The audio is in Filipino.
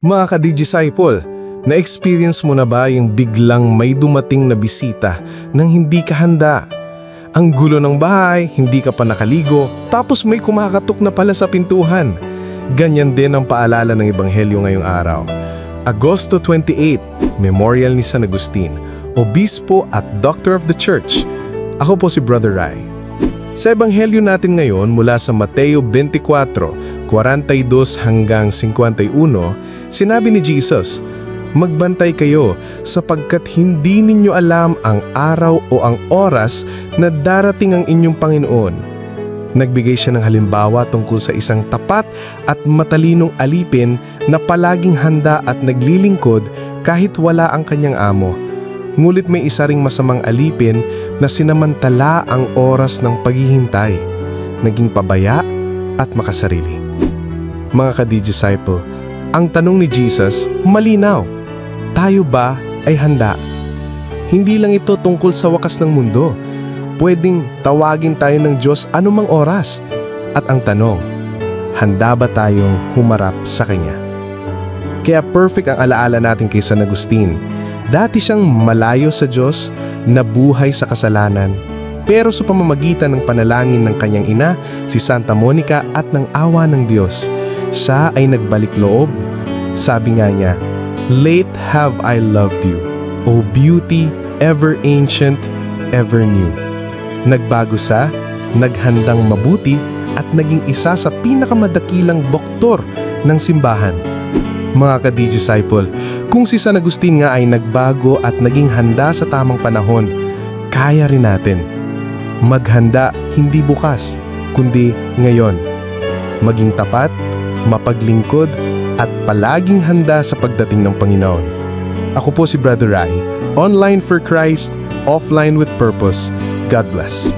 Mga ka-Disciple, na-experience mo na ba yung biglang may dumating na bisita nang hindi ka handa? Ang gulo ng bahay, hindi ka pa nakaligo, tapos may kumakatok na pala sa pintuhan. Ganyan din ang paalala ng Ebanghelyo ngayong araw. Agosto 28, Memorial ni San Agustin, Obispo at Doctor of the Church. Ako po si Brother Rai. Sa Ebanghelyo natin ngayon mula sa Mateo 24:42 hanggang 51, sinabi ni Jesus, "Magbantay kayo sapagkat hindi ninyo alam ang araw o ang oras na darating ang inyong Panginoon." Nagbigay siya ng halimbawa tungkol sa isang tapat at matalinong alipin na palaging handa at naglilingkod kahit wala ang kanyang amo. Ngunit may isa ring masamang alipin na sinamantala ang oras ng paghihintay, naging pabaya at makasarili. Mga ka-Disciple, ang tanong ni Jesus malinaw. Tayo ba ay handa? Hindi lang ito tungkol sa wakas ng mundo. Pwedeng tawagin tayo ng Diyos anumang oras. At ang tanong, handa ba tayong humarap sa Kanya? Kaya perfect ang alaala natin kay San Agustin. Dati siyang malayo sa Diyos, nabuhay sa kasalanan. Pero sa pamamagitan ng panalangin ng kanyang ina, si Santa Monica at ng awa ng Diyos, siya ay nagbalik loob. Sabi nga niya, "Late have I loved you, O beauty, ever ancient, ever new." Nagbago siya, naghandang mabuti at naging isa sa pinakamadakilang doktor ng simbahan. Mga ka-Disciple, kung si San Agustin nga ay nagbago at naging handa sa tamang panahon, kaya rin natin. Maghanda hindi bukas, kundi ngayon. Maging tapat, mapaglingkod, at palaging handa sa pagdating ng Panginoon. Ako po si Brother Rai, online for Christ, offline with purpose. God bless.